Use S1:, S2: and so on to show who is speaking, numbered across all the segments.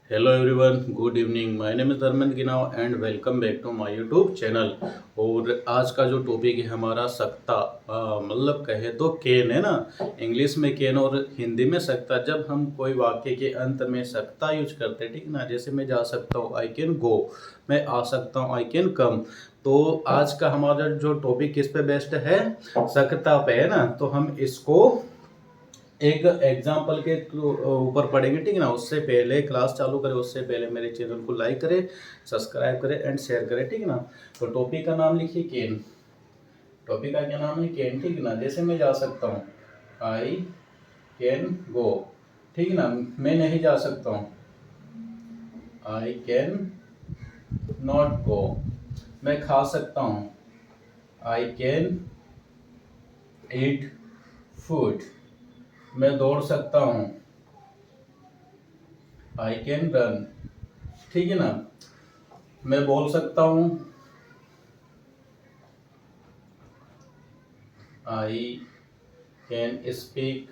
S1: Hello everyone, good evening. My name is Dharmendra Ginav and welcome back to my YouTube channel. और आज का जो topic है हमारा सकता, मतलब कहे तो कैन है ना। इंग्लिश में कैन और हिंदी में सकता। जब हम कोई वाक्य के अंत में सकता यूज करते हैं, ठीक ना। जैसे मैं जा सकता हूँ, आई कैन गो। मैं आ सकता हूँ, आई कैन कम। तो आज का हमारा जो टॉपिक किस पे बेस्ड है, सकता पे है ना। तो हम इसको एक एग्जाम्पल के ऊपर पढ़ेंगे, ठीक है ना। उससे पहले क्लास चालू करें उससे पहले मेरे चैनल को लाइक करें, सब्सक्राइब करें एंड शेयर करें, ठीक है ना। तो टॉपिक का नाम लिखिए कैन। टॉपिक का क्या नाम है, कैन, ठीक है ना। जैसे मैं जा सकता हूँ, आई कैन गो, ठीक है ना। मैं नहीं जा सकता हूँ, आई कैन नॉट गो। मैं खा सकता हूँ, आई कैन ईट फूड। मैं दौड़ सकता हूँ, आई कैन रन, ठीक है ना। मैं बोल सकता हूँ, I can speak,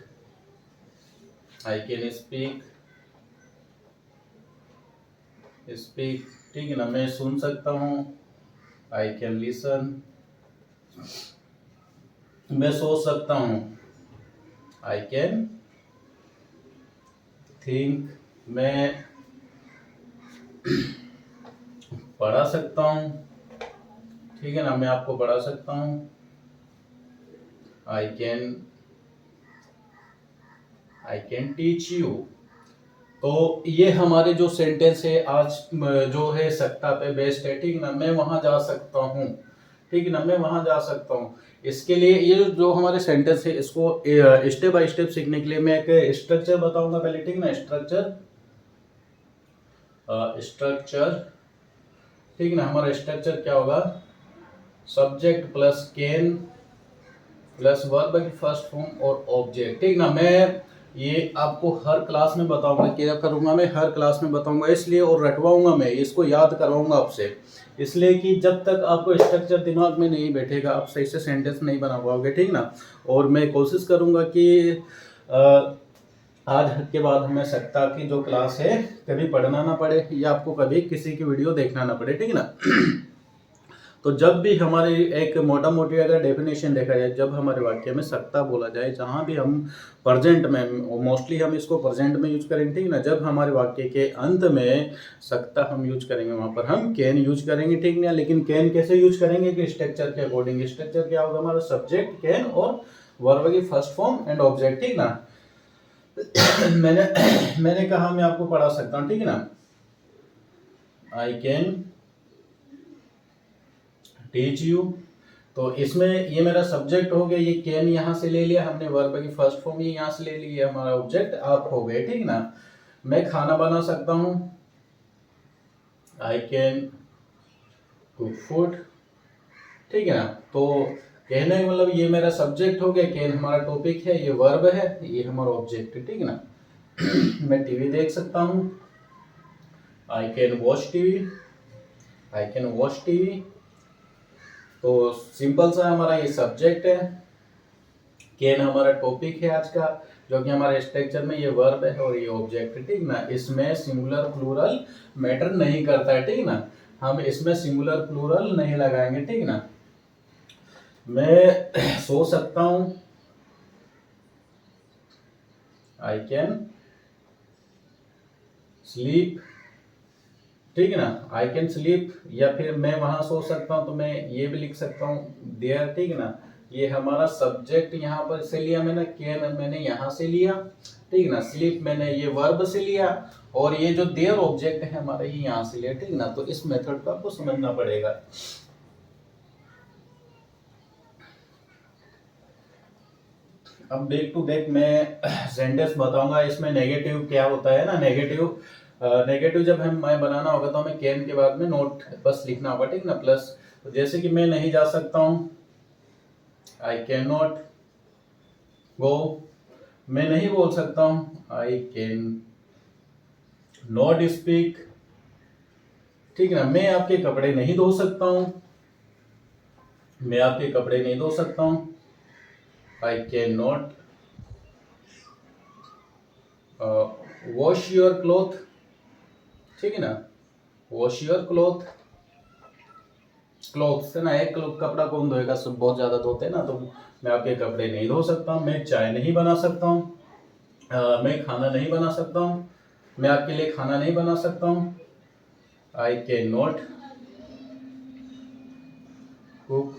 S1: I can speak speak, ठीक है ना। मैं सुन सकता हूँ, आई कैन लिसन। मैं सोच सकता हूँ, आई कैन थिंक। मैं पढ़ा सकता हूँ, ठीक है ना। मैं आपको पढ़ा सकता हूँ, आई कैन टीच यू। तो ये हमारे जो सेंटेंस है आज जो है सकता पे बेस्ड है, ठीक है ना। मैं वहां जा सकता हूँ, ठीक है ना। मैं वहां जा सकता हूँ। इसके लिए ये जो हमारे सेंटेंस है इसको स्टेप बाय स्टेप सीखने के लिए मैं एक स्ट्रक्चर बताऊंगा पहले, ठीक है ना। स्ट्रक्चर, ठीक है ना। हमारा स्ट्रक्चर क्या होगा, subject plus can plus verb की फर्स्ट फॉर्म और ऑब्जेक्ट, ठीक ना। मैं ये आपको हर क्लास में बताऊंगा, क्या करूंगा मैं हर क्लास में बताऊंगा इसलिए, और रटवाऊंगा मैं इसको, याद करवाऊंगा आपसे। इसलिए कि जब तक आपको स्ट्रक्चर दिमाग में नहीं बैठेगा आप सही से सेंटेंस नहीं बना पाओगे, ठीक ना। और मैं कोशिश करूंगा कि आज के बाद हमें सकता की जो क्लास है कभी पढ़ना ना पड़े या आपको कभी किसी की वीडियो देखना ना पड़े, ठीक है ना। तो जब भी हमारी एक मोटा मोटी अगर डेफिनेशन देखा जाए, जब हमारे वाक्य में सकता बोला जाए, जहां भी हम प्रेजेंट में, मोस्टली हम इसको प्रेजेंट में यूज करेंगे, ठीक ना। जब हमारे वाक्य के अंत में सकता हम यूज करेंगे वहां पर हम कैन यूज करेंगे, ठीक ना। लेकिन कैन कैसे यूज करेंगे कि स्ट्रक्चर के अकॉर्डिंग। स्ट्रक्चर क्या होगा हमारा, सब्जेक्ट कैन और वर्ब की फर्स्ट फॉर्म एंड ऑब्जेक्ट, ठीक ना। मैंने कहा मैं आपको पढ़ा सकता हूँ, ठीक है ना। I can teach you. तो इसमें ये मेरा सब्जेक्ट हो गया, ये कैन यहाँ से ले लिया हमने, वर्ब की फर्स्ट फॉर्म ये यहाँ से ले ली, हमारा ऑब्जेक्ट आप हो गए, ठीक ना। मैं खाना बना सकता हूँ, आई कैन कुक फूड, ठीक है ना। तो कहने का मतलब ये मेरा सब्जेक्ट हो गया, कैन हमारा टॉपिक है, ये वर्ब है, ये हमारा ऑब्जेक्ट है, ठीक है ना। मैं टीवी देख सकता हूँ, I can watch TV, I can watch TV. तो सिंपल सा हमारा ये सब्जेक्ट है, कैन हमारा टॉपिक है आज का, जो कि हमारे स्ट्रक्चर में ये वर्ब है और ये ऑब्जेक्ट है, ठीक ना। इसमें सिंगुलर प्लूरल मैटर नहीं करता है, ठीक ना। हम इसमें सिंगुलर प्लूरल नहीं लगाएंगे, ठीक ना। मैं सो सकता हूं, आई कैन स्लीप, ठीक है ना। आई कैन स्लीप, या फिर मैं वहां सो सकता हूं तो मैं ये भी लिख सकता हूं देयर, ठीक है ना। ये हमारा सब्जेक्ट यहाँ पर से लिया मैंने, कैन मैंने यहाँ से लिया, ठीक है ना। स्लीप मैंने ये वर्ब से लिया, और ये जो देयर ऑब्जेक्ट है हमारा ये यहाँ से लिया, ठीक है ना। तो इस मेथड को आपको समझना पड़ेगा। अब बैक टू बैक मैं सेंटेंस बताऊंगा, इसमें नेगेटिव क्या होता है ना। नेगेटिव जब हम मैं बनाना होगा तो हमें कैन के बाद में नोट बस लिखना होगा, ठीक ना, प्लस। तो जैसे कि मैं नहीं जा सकता हूँ, आई कैन नॉट गो। मैं नहीं बोल सकता हूँ, आई कैन नॉट स्पीक, ठीक है ना। मैं आपके कपड़े नहीं धो सकता हूँ, मैं आपके कपड़े नहीं धो सकता हूँ, आई can not wash your cloth, ठीक है ना। वॉश योर क्लोथ्स है ना, एक कपड़ा कौन धोएगा, सब बहुत ज़्यादा धोते हैं ना, तो मैं आपके कपड़े नहीं धो सकता हूँ। मैं चाय नहीं बना सकता हूँ, मैं खाना नहीं बना सकता हूँ, मैं आपके लिए खाना नहीं बना सकता हूँ। आई कैन नॉट कुक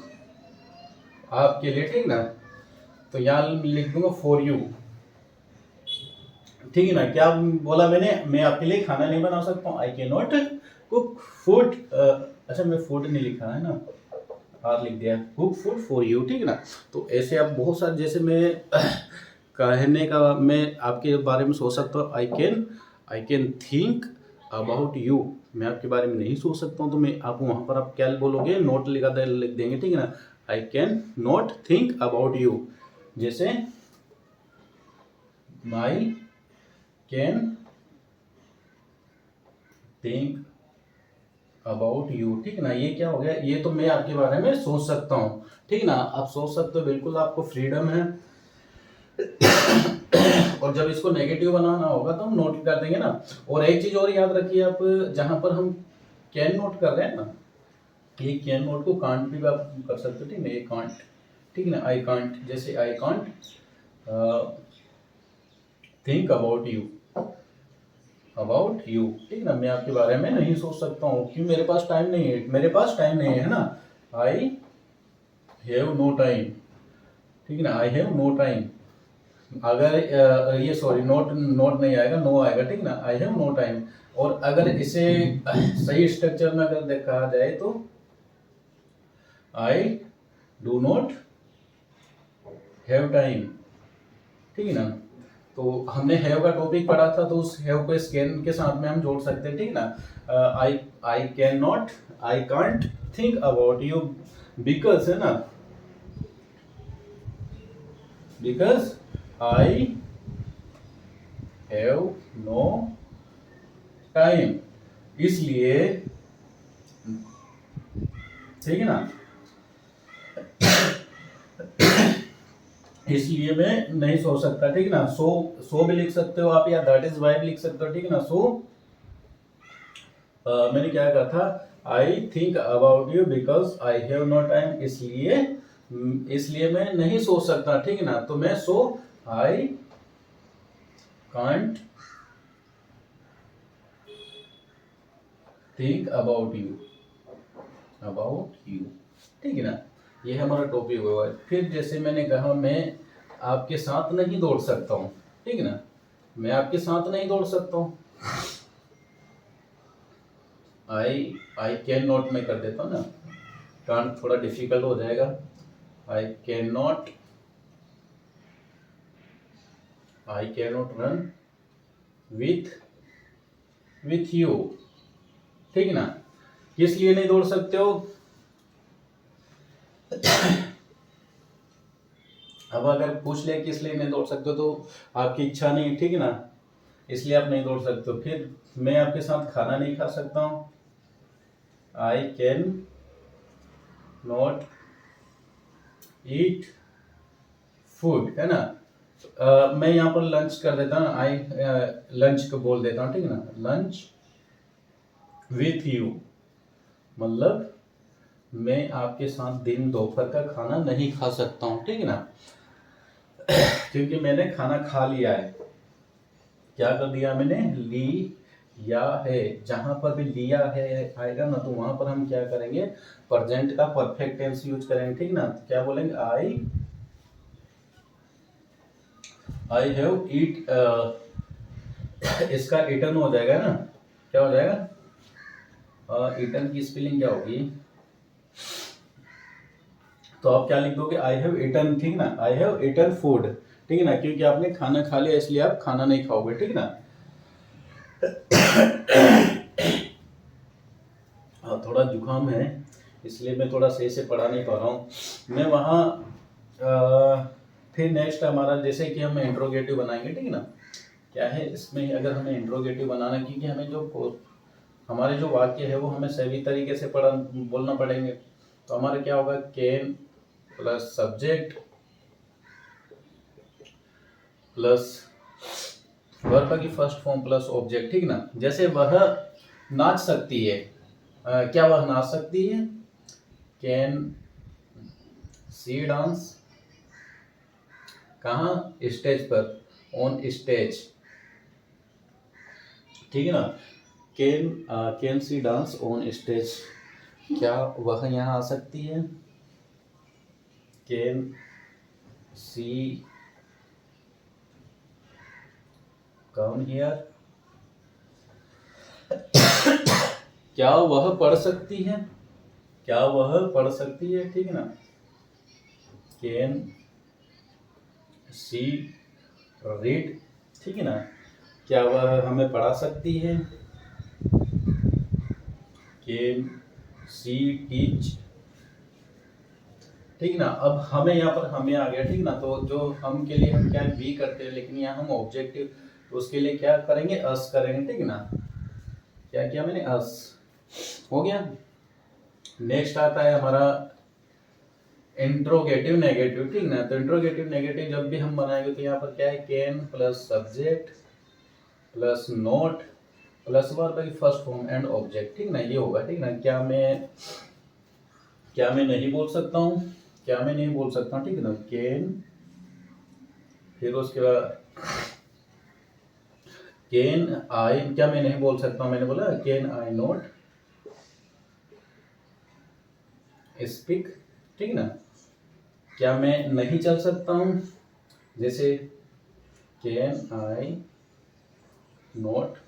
S1: आपके लिए, ठीक ना। तो यहाँ लिख दूंगा फॉर यू, ठीक है ना। क्या बोला मैंने, मैं आपके लिए खाना नहीं बना सकता हूँ, आई कैन नॉट कुक फूड। अच्छा मैं फूड नहीं लिखा है ना, आर लिख दिया, कुक फूड फॉर यू, ठीक है ना। तो ऐसे आप बहुत सारे, जैसे मैं कहने का मैं आपके बारे में सोच सकता हूँ, आई कैन थिंक अबाउट यू। मैं आपके बारे में नहीं सोच सकता हूँ, तो मैं आप वहाँ पर आप क्या बोलोगे, नोट लिख देंगे, ठीक है ना। I can not think about you, जैसे I can think about you, ठीक है ना। ये क्या हो गया, ये तो मैं आपके बारे में सोच सकता हूँ, ठीक है ना। आप सोच सकते हो, बिल्कुल आपको फ्रीडम है। और जब इसको नेगेटिव बनाना होगा तो हम नोट कर देंगे ना। और एक चीज और याद रखिए आप, जहां पर हम कैन नोट कर रहे हैं ना, ये कैन नोट को कांट भी आप कर सकते हो, ठीक है, ये कांट, ठीक है ना। आई कांट, जैसे आई कांट थिंक अबाउट यू, ठीक है ना। मैं आपके बारे में नहीं सोच सकता हूँ, क्यों, मेरे पास टाइम नहीं है, है ना। आई हैव नो टाइम, ठीक है ना, आई हैव नो टाइम। अगर ये सॉरी, नोट नोट नहीं आएगा, नो आएगा, ठीक है ना। I have no time. और अगर इसे सही स्ट्रक्चर में अगर कहा जाए तो I do not have time, ठीक है ना। तो हमने हैव का टॉपिक पढ़ा था, तो उस हैव को स्कैन के साथ में हम जोड़ सकते हैं, ठीक है ना। I can not, I can't think about you because, है ना, because I have no time, इसलिए, ठीक है ना, इसलिए मैं नहीं सो सकता, ठीक है ना। सो भी लिख सकते हो आप, या दैट इज वाई भी लिख सकते हो, ठीक है ना। मैंने क्या कहा था, I think about you because I have no time, इसलिए मैं नहीं सो सकता, ठीक है ना। तो मैं आई कांट थिंक अबाउट यू, ठीक है ना। ये हमारा टॉपिक हुआ। फिर जैसे मैंने कहा, मैं आपके साथ नहीं दौड़ सकता हूँ, ठीक है ना, मैं आपके साथ नहीं दौड़ सकता हूँ। आई कैन नॉट में कर देता हूँ ना, कांट थोड़ा डिफिकल्ट हो जाएगा। आई can not run with you, ठीक है ना। किस लिए नहीं दौड़ सकते हो, अब अगर पूछ ले किस लिए नहीं दौड़ सकते हो, तो आपकी इच्छा नहीं, ठीक है ना, इसलिए आप नहीं दौड़ सकते हो। फिर मैं आपके साथ खाना नहीं खा सकता हूँ, आई कैन नॉट ईट फूड, है ना। मैं यहाँ पर लंच कर देता हूँ, आई लंच को बोल देता हूँ, ठीक है ना, लंच विथ यू, मतलब मैं आपके साथ दिन दोपहर का खाना नहीं खा सकता हूँ, ठीक है ना, क्योंकि मैंने खाना खा लिया है। क्या कर दिया मैंने, लिया है। जहां पर भी लिया है आएगा ना, तो वहां पर हम क्या करेंगे, प्रेजेंट का परफेक्ट टेंस यूज करेंगे, ठीक ना। तो क्या बोलेंगे, आई हैव ईट, इसका ईटन हो जाएगा ना, क्या हो जाएगा, ईटन की स्पेलिंग क्या होगी, तो आप क्या लिख दोगे, आई हैव ईटन, ठीक ना, आई हैव ईटन फूड, ठीक है ना, क्योंकि आपने खाना खा लिया इसलिए आप खाना नहीं खाओगे, ठीक ना। हाँ, थोड़ा जुकाम है, इसलिए मैं थोड़ा सही से पढ़ा नहीं पा रहा हूँ मैं वहाँ। फिर नेक्स्ट हमारा, जैसे कि हम इंट्रोगेटिव बनाएंगे, ठीक है ना। क्या है इसमें, अगर हमें इंट्रोगेटिव बनाना, क्योंकि हमें जो हमारे जो वाक्य है वो हमें सही तरीके से बोलना पड़ेंगे। तो हमारा क्या होगा, can plus subject plus verb की फर्स्ट फॉर्म प्लस ऑब्जेक्ट, ठीक ना। जैसे वह नाच सकती है। क्या वह नाच सकती है? Can see dance? कहाँ? स्टेज पर, ऑन स्टेज, ठीक है ना। Can see dance on stage? क्या वह यहाँ आ सकती है? Can see come here? क्या वह पढ़ सकती है? क्या वह पढ़ सकती है, ठीक है ना। Can see read? ठीक है ना। क्या वह हमें पढ़ा सकती है? Can see teach? ठीक है ना। अब हमें यहाँ पर हमें आ गया, ठीक है ना। तो जो हम के लिए हम क्या वी करते हैं, लेकिन यहाँ हम ऑब्जेक्टिव, तो उसके लिए क्या करेंगे? अस करेंगे, ठीक है ना। क्या किया मैंने? अस हो गया। नेक्स्ट आता है हमारा इंट्रोगेटिव नेगेटिव, ठीक ना। तो इंट्रोगेटिव नेगेटिव जब भी हम बनाएंगे तो यहाँ पर क्या है? Can plus subject plus note plus verb की फर्स्ट फॉर्म एंड ऑब्जेक्ट, ठीक ना। ये होगा, ठीक ना। क्या मैं नहीं बोल सकता हूँ? क्या मैं नहीं बोल सकता हूँ, ठीक है ना। कैन, फिर उसके बाद कैन आई, क्या मैं नहीं बोल सकता हूँ? मैंने बोला कैन आई नॉट स्पीक, ठीक ना। क्या मैं नहीं चल सकता हूँ? जैसे कैन आई नॉट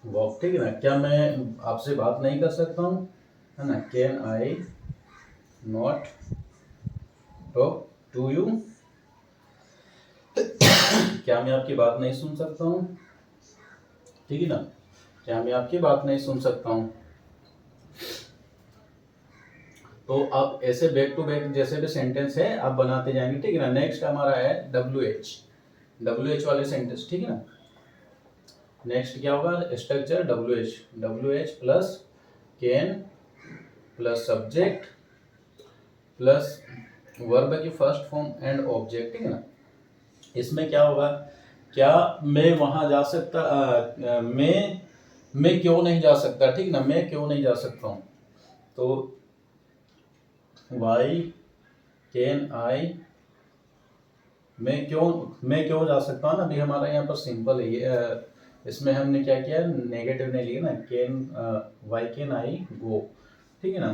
S1: वॉक, ठीक है ना। क्या मैं आपसे बात नहीं कर सकता हूँ, है ना। Can I not talk to you? क्या मैं आपकी बात नहीं सुन सकता हूँ, ठीक है ना। क्या मैं आपकी बात नहीं सुन सकता हूँ? तो आप ऐसे बैक टू बैक जैसे भी सेंटेंस है आप बनाते जाएंगे, ठीक है ना। नेक्स्ट हमारा है WH वाले सेंटेंस, ठीक है ना। नेक्स्ट क्या होगा? Structure WH plus can plus subject plus verb की फर्स्ट फॉर्म एंड ऑब्जेक्ट, ठीक है ना। इसमें क्या होगा? क्या मैं वहां जा सकता? मैं क्यों नहीं जा सकता, ठीक ना। मैं क्यों नहीं जा सकता हूँ, तो वाई कैन आई, मैं क्यों जा सकता हूँ ना। अभी हमारा यहाँ पर सिंपल है ये, इसमें हमने क्या किया? नेगेटिव नहीं लिया ना। Can why can I go, ठीक है ना।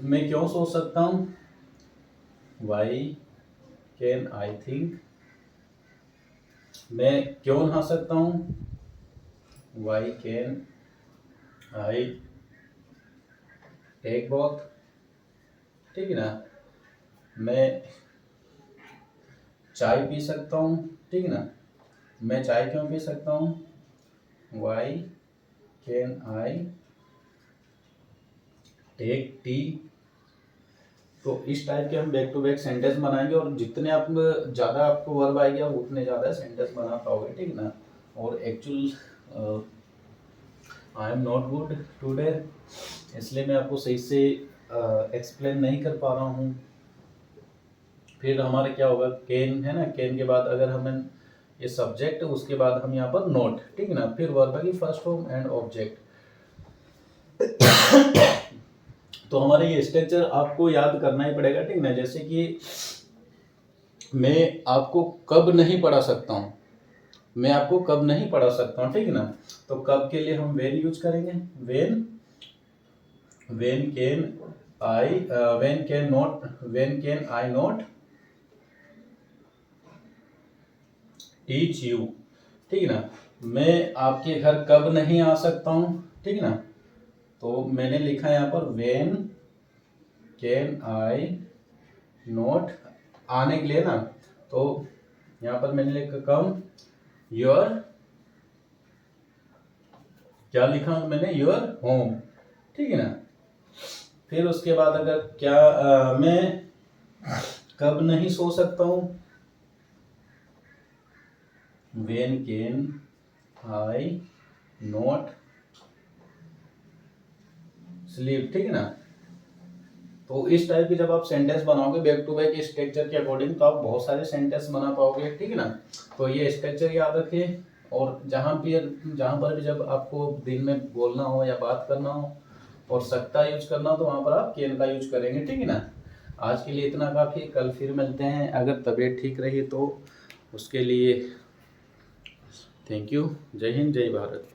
S1: मैं क्यों सोच सकता हूँ? Why can I think? मैं क्यों नहा सकता हूँ? Why can I take bath, ठीक है ना। मैं चाय पी सकता हूँ, ठीक है ना। मैं चाय क्यों पी सकता हूँ? Why can I take tea? तो इस टाइप के हम बैक टू बैक सेंटेंस बनाएंगे, और जितने आप ज़्यादा आपको वर्ब आएगा उतने ज़्यादा सेंटेंस बना पाओगे, ठीक है ना। और actual I am not good today, इसलिए मैं आपको सही से एक्सप्लेन नहीं कर पा रहा हूँ। फिर हमारे क्या होगा? कैन है ना। कैन के बाद अगर हमें ये सब्जेक्ट, उसके बाद हम यहाँ पर नोट, ठीक है ना। फिर वर्ब की फर्स्ट फॉर्म एंड ऑब्जेक्ट। तो हमारे ये स्ट्रक्चर आपको याद करना ही पड़ेगा, ठीक ना। जैसे कि मैं आपको कब नहीं पढ़ा सकता हूँ, मैं आपको कब नहीं पढ़ा सकता हूँ, ठीक है ना। तो कब के लिए हम वेन यूज करेंगे। When can I, when can I not teach you, ठीक है ना। मैं आपके घर कब नहीं आ सकता हूँ, ठीक है ना। तो मैंने लिखा यहाँ पर वेन कैन आई नॉट, आने के लिए ना। तो यहाँ पर मैंने लिखा कम योर, क्या लिखा मैंने? योर होम, ठीक है ना। फिर उसके बाद अगर क्या मैं कब नहीं सो सकता हूँ? When can I not sleep, ठीक है ना। तो इस टाइप की जब आप सेंटेंस बनाओगे बैक टू बैक स्ट्रक्चर के अकॉर्डिंग, तो आप बहुत सारे सेंटेंस बना पाओगे, ठीक है ना। तो ये स्ट्रक्चर याद रखिए। और जहाँ पर भी जब आपको दिन में बोलना हो या बात करना हो और सकता यूज करना हो तो वहाँ पर आप कैन का यूज करेंगे, ठीक है ना। आज के लिए इतना काफ़ी, कल फिर मिलते हैं। अगर तबीयत ठीक रही तो उसके लिए थैंक यू। जय हिंद, जय भारत।